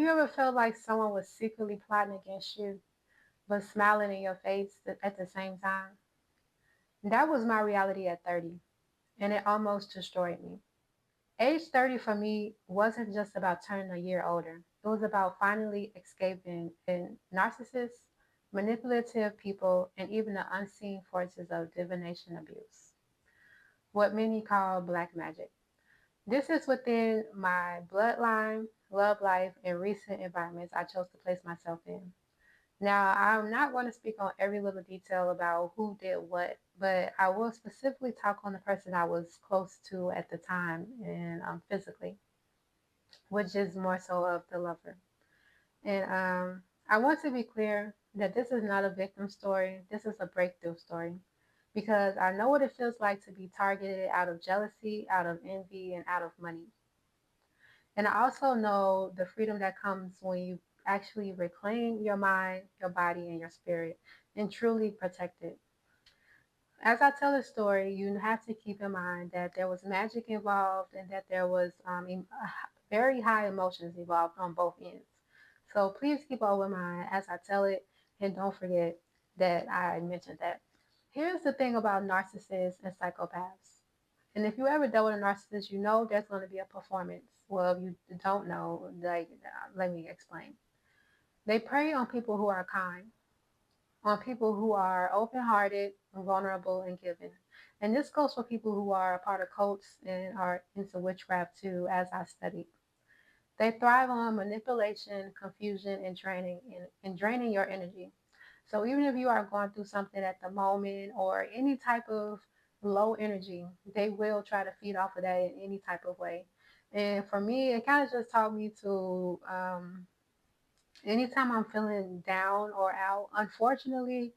you ever felt like someone was secretly plotting against you, but smiling in your face at the same time? That was my reality at 30, and it almost destroyed me. Age 30 for me wasn't just about turning a year older. It was about finally escaping in narcissists, manipulative people, and even the unseen forces of divination abuse, what many call black magic. This is within my bloodline, love life, and recent environments I chose to place myself in. Now, I'm not going to speak on every little detail about who did what, but I will specifically talk on the person I was close to at the time and physically, which is more so of the lover. And I want to be clear that this is not a victim story. This is a breakthrough story because I know what it feels like to be targeted out of jealousy, out of envy, and out of money. And I also know the freedom that comes when you actually reclaim your mind, your body, and your spirit and truly protect it. As I tell the story, you have to keep in mind that there was magic involved and that there was very high emotions involved on both ends. So please keep all in mind as I tell it, and don't forget that I mentioned that. Here's the thing about narcissists and psychopaths. And if you ever dealt with a narcissist, you know there's going to be a performance. Well, if you don't know, let me explain. They prey on people who are kind, on people who are open-hearted, vulnerable, and giving. And this goes for people who are a part of cults and are into witchcraft too, as I studied. They thrive on manipulation, confusion, and draining your energy. So even if you are going through something at the moment or any type of low energy, they will try to feed off of that in any type of way. And for me, it kind of just taught me to anytime I'm feeling down or out, unfortunately,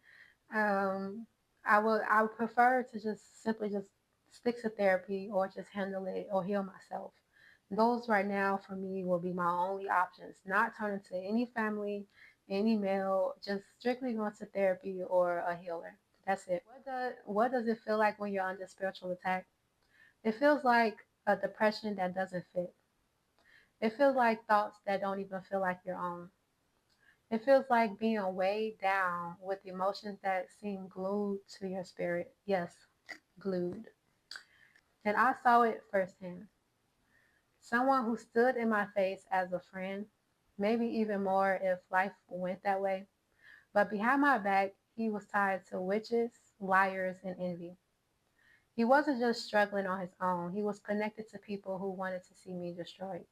um, I would prefer to just simply just stick to therapy or just handle it or heal myself. Those right now for me will be my only options. Not turning to any family, any male, just strictly going to therapy or a healer. That's it. What does it feel like when you're under spiritual attack? It feels like a depression that doesn't fit. It feels like thoughts that don't even feel like your own. It feels like being weighed down with emotions that seem glued to your spirit. Yes, glued. And I saw it firsthand. Someone who stood in my face as a friend, maybe even more if life went that way. But behind my back, he was tied to witches, liars, and envy. He wasn't just struggling on his own, he was connected to people who wanted to see me destroyed.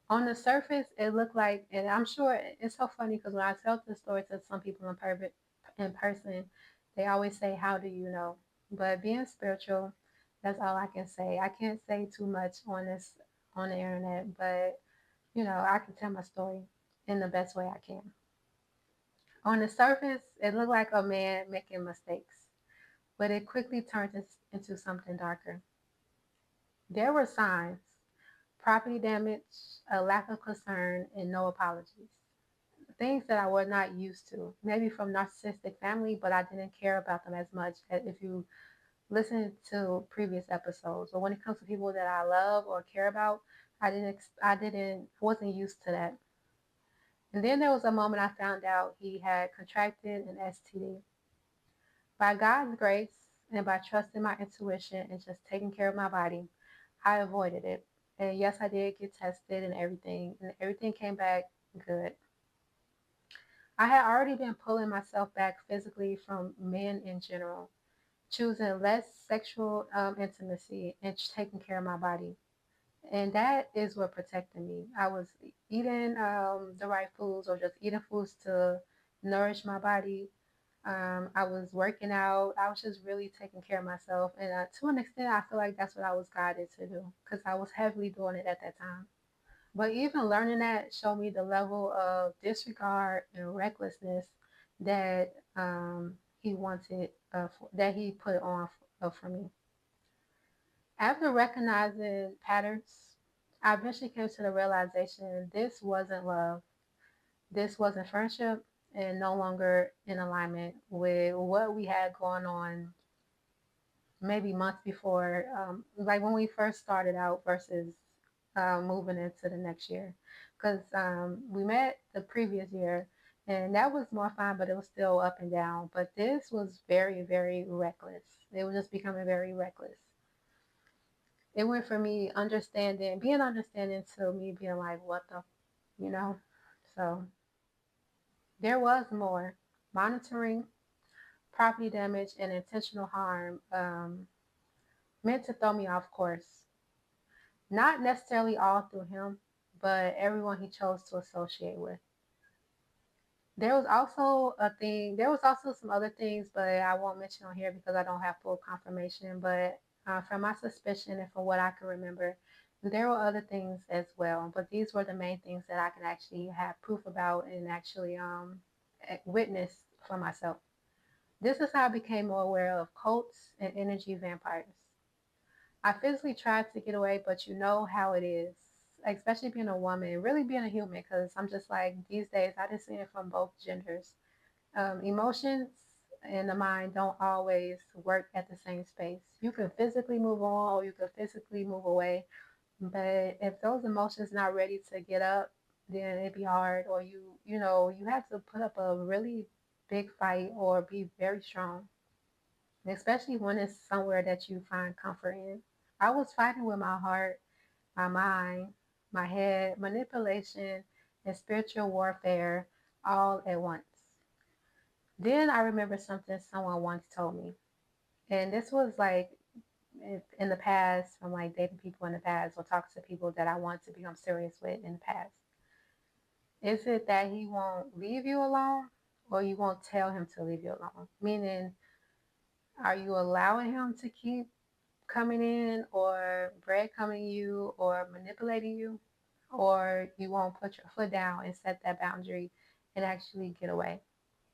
On the surface, it looked like, and I'm sure it's so funny because when I tell this story to some people in person, they always say, "How do you know?" But being spiritual, that's all I can say. I can't say too much on the internet, but I can tell my story in the best way I can. On the surface, it looked like a man making mistakes, but it quickly turned into something darker. There were signs: property damage, a lack of concern, and no apologies. Things that I was not used to, maybe from narcissistic family, but I didn't care about them as much as if you listen to previous episodes. Or when it comes to people that I love or care about, wasn't used to that. And then there was a moment I found out he had contracted an STD. By God's grace and by trusting my intuition and just taking care of my body, I avoided it. And yes, I did get tested and everything came back good. I had already been pulling myself back physically from men in general, choosing less sexual intimacy and taking care of my body. And that is what protected me. I was eating the right foods or just eating foods to nourish my body. I was working out. I was just really taking care of myself. And to an extent, I feel like that's what I was guided to do because I was heavily doing it at that time. But even learning that showed me the level of disregard and recklessness that he wanted, that he put on for me. After recognizing patterns, I eventually came to the realization this wasn't love, this wasn't friendship, and no longer in alignment with what we had going on maybe months before, like when we first started out versus moving into the next year. because we met the previous year, and that was more fun, but it was still up and down. But this was very, very reckless. It was just becoming very reckless. It went from me understanding, being understanding, to me being like, what the, you know? So there was more monitoring, property damage, and intentional harm, meant to throw me off course. Not necessarily all through him, but everyone he chose to associate with. There was also some other things, but I won't mention on here because I don't have full confirmation. But from my suspicion and from what I can remember, there were other things as well. But these were the main things that I can actually have proof about and actually witness for myself. This is how I became more aware of cults and energy vampires. I physically tried to get away, but you know how it is, especially being a woman, really being a human, because I'm just like, these days, I just see it from both genders. Emotions and the mind don't always work at the same space. You can physically move on or you can physically move away, but if those emotions not ready to get up, then it'd be hard, or you have to put up a really big fight or be very strong, especially when it's somewhere that you find comfort in. I was fighting with my heart, my mind, my head, manipulation, and spiritual warfare all at once. Then I remember something someone once told me. And this was like in the past, from like dating people in the past or talking to people that I want to become serious with in the past. Is it that he won't leave you alone or you won't tell him to leave you alone? Meaning, are you allowing him to keep coming in or breadcrumbing you or manipulating you? Or you won't put your foot down and set that boundary and actually get away?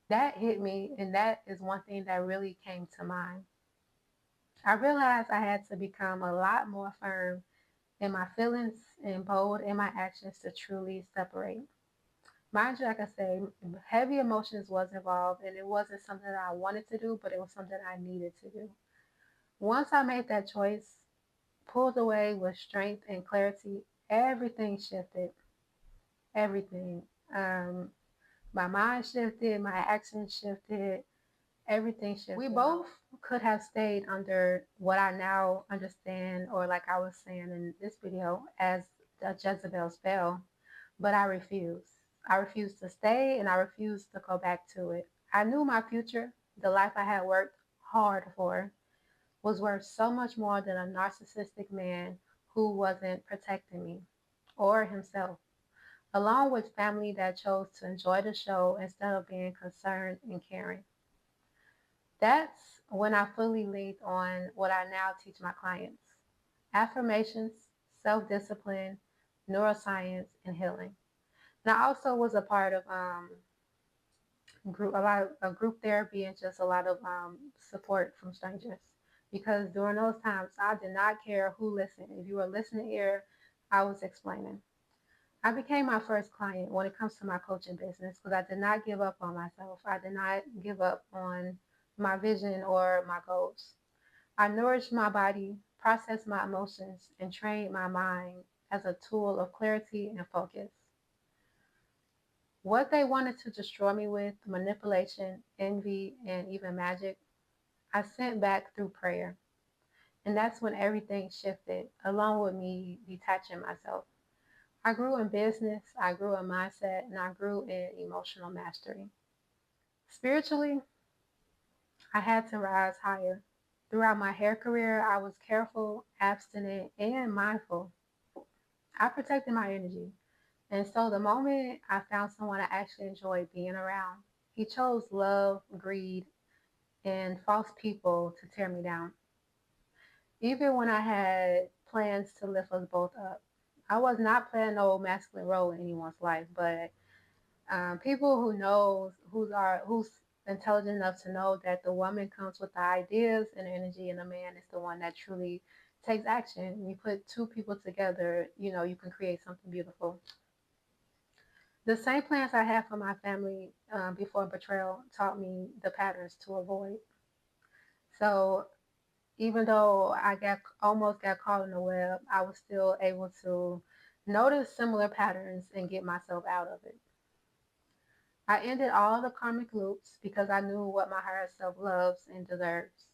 That hit me, and that is one thing that really came to mind. I realized I had to become a lot more firm in my feelings and bold in my actions to truly separate. Mind you, like I say, heavy emotions was involved, and it wasn't something that I wanted to do, but it was something I needed to do. Once I made that choice, pulled away with strength and clarity, everything shifted. Everything. Um, my mind shifted, my actions shifted, everything shifted. We both could have stayed under what I now understand, or like I was saying in this video, as the Jezebel spell, but I refused. I refused to stay and I refused to go back to it. I knew my future, the life I had worked hard for, was worth so much more than a narcissistic man who wasn't protecting me or himself, along with family that chose to enjoy the show instead of being concerned and caring. That's when I fully leaned on what I now teach my clients: affirmations, self discipline, neuroscience, and healing. And I also was a part of a lot of group therapy and just a lot of support from strangers. Because during those times, I did not care who listened. If you were listening here, I was explaining. I became my first client when it comes to my coaching business because I did not give up on myself. I did not give up on my vision or my goals. I nourished my body, processed my emotions, and trained my mind as a tool of clarity and focus. What they wanted to destroy me with, manipulation, envy, and even magic, I sent back through prayer. And that's when everything shifted, along with me detaching myself. I grew in business, I grew in mindset, and I grew in emotional mastery. Spiritually, I had to rise higher. Throughout my hair career, I was careful, abstinent, and mindful. I protected my energy. And so the moment I found someone I actually enjoyed being around, he chose love, greed, and false people to tear me down. Even when I had plans to lift us both up, I was not playing no masculine role in anyone's life, but people who's intelligent enough to know that the woman comes with the ideas and energy, and the man is the one that truly takes action. You put two people together, you can create something beautiful. The same plans I had for my family before betrayal taught me the patterns to avoid. So even though I got almost got caught in the web, I was still able to notice similar patterns, and get myself out of it. I ended all the karmic loops because I knew what my higher self loves and deserves.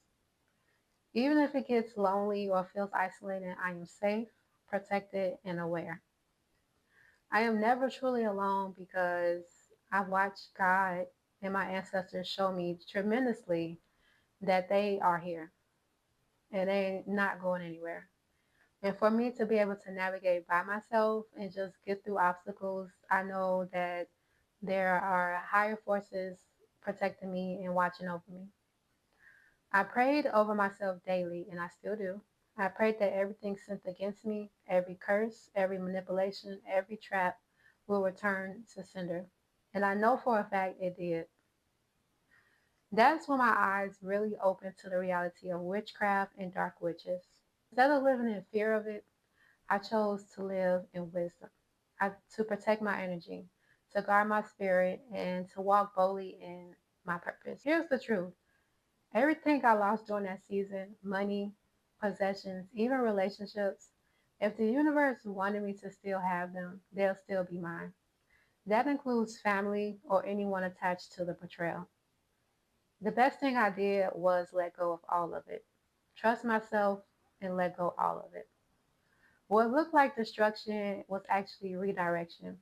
Even if it gets lonely or feels isolated, I am safe, protected, and aware. I am never truly alone because I've watched God and my ancestors show me tremendously that they are here and they're not going anywhere. And for me to be able to navigate by myself and just get through obstacles, I know that there are higher forces protecting me and watching over me. I prayed over myself daily, and I still do. I prayed that everything sent against me, every curse, every manipulation, every trap, will return to sender. And I know for a fact it did. That's when my eyes really opened to the reality of witchcraft and dark witches. Instead of living in fear of it, I chose to live in wisdom, to protect my energy, to guard my spirit, and to walk boldly in my purpose. Here's the truth. Everything I lost during that season, money, possessions, even relationships, if the universe wanted me to still have them, they'll still be mine. That includes family or anyone attached to the betrayal. The best thing I did was let go of all of it. Trust myself and let go all of it. What looked like destruction was actually redirection.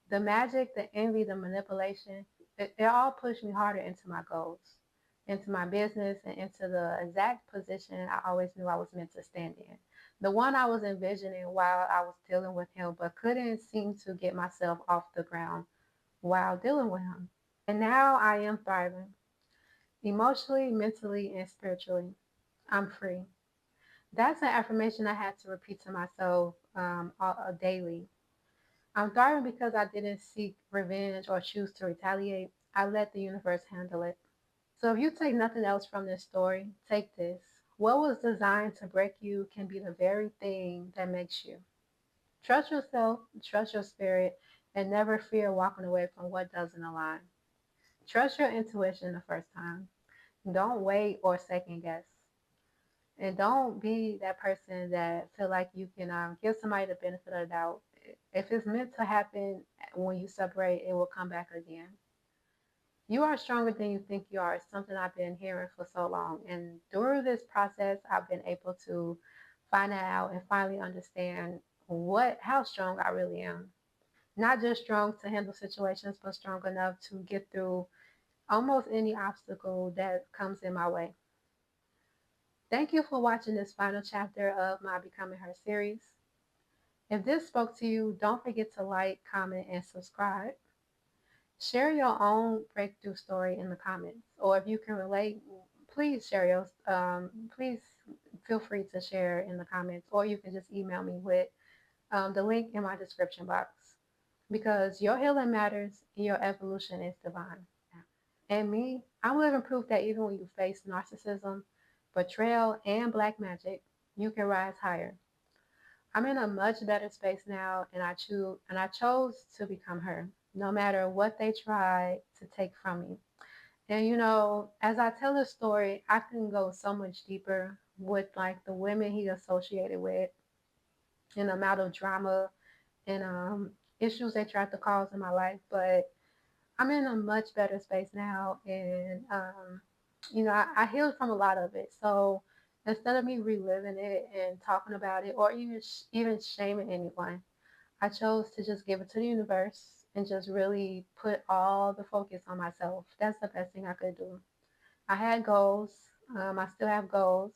The magic, the envy, the manipulation, it all pushed me harder into my goals, into my business, and into the exact position I always knew I was meant to stand in. The one I was envisioning while I was dealing with him, but couldn't seem to get myself off the ground while dealing with him. And now I am thriving emotionally, mentally, and spiritually. I'm free. That's an affirmation I had to repeat to myself daily. I'm thriving because I didn't seek revenge or choose to retaliate. I let the universe handle it. So if you take nothing else from this story, take this. What was designed to break you can be the very thing that makes you. Trust yourself, trust your spirit, and never fear walking away from what doesn't align. Trust your intuition the first time. Don't wait or second guess. And don't be that person that feel like you can give somebody the benefit of the doubt. If it's meant to happen when you separate, it will come back again. You are stronger than you think you are. It's something I've been hearing for so long. And through this process, I've been able to find that out and finally understand how strong I really am. Not just strong to handle situations, but strong enough to get through almost any obstacle that comes in my way. Thank you for watching this final chapter of my Becoming Her series. If this spoke to you, don't forget to like, comment, and subscribe. Share your own breakthrough story in the comments, or if you can relate, please share yours. Please feel free to share in the comments, or you can just email me with the link in my description box. Because your healing matters, and your evolution is divine. And me, I'm living proof that even when you face narcissism, betrayal, and black magic, you can rise higher. I'm in a much better space now, and I chose to become her, no matter what they try to take from me. And as I tell this story, I can go so much deeper with like the women he associated with and the amount of drama and issues they tried to cause in my life. But I'm in a much better space now, and I healed from a lot of it. So instead of me reliving it and talking about it, or even shaming anyone, I chose to just give it to the universe and just really put all the focus on myself. That's the best thing I could do. I had goals. I still have goals.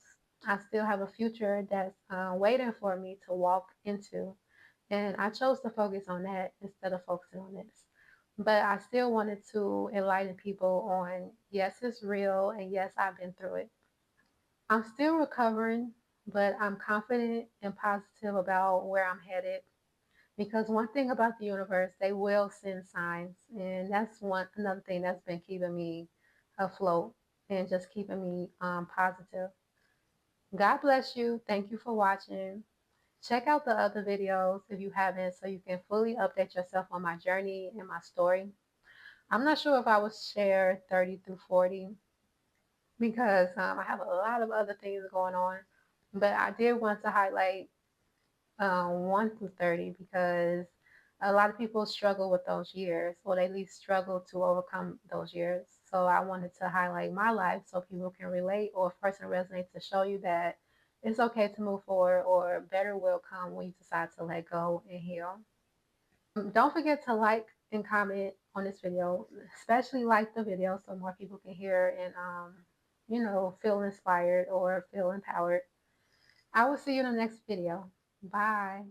I still have a future that's waiting for me to walk into. And I chose to focus on that instead of focusing on this. But I still wanted to enlighten people on yes, it's real, and yes, I've been through it. I'm still recovering, but I'm confident and positive about where I'm headed. Because one thing about the universe, they will send signs, and that's another thing that's been keeping me afloat and just keeping me positive. God bless you. Thank you for watching. Check out the other videos if you haven't, so you can fully update yourself on my journey and my story. I'm not sure if I will share 30 through 40 because I have a lot of other things going on, but I did want to highlight 1 through 30, because a lot of people struggle with those years, or they at least struggle to overcome those years. So I wanted to highlight my life so people can relate, or if a person resonates, to show you that it's okay to move forward, or better will come when you decide to let go and heal. Don't forget to like and comment on this video, especially like the video so more people can hear and, feel inspired or feel empowered. I will see you in the next video. Bye.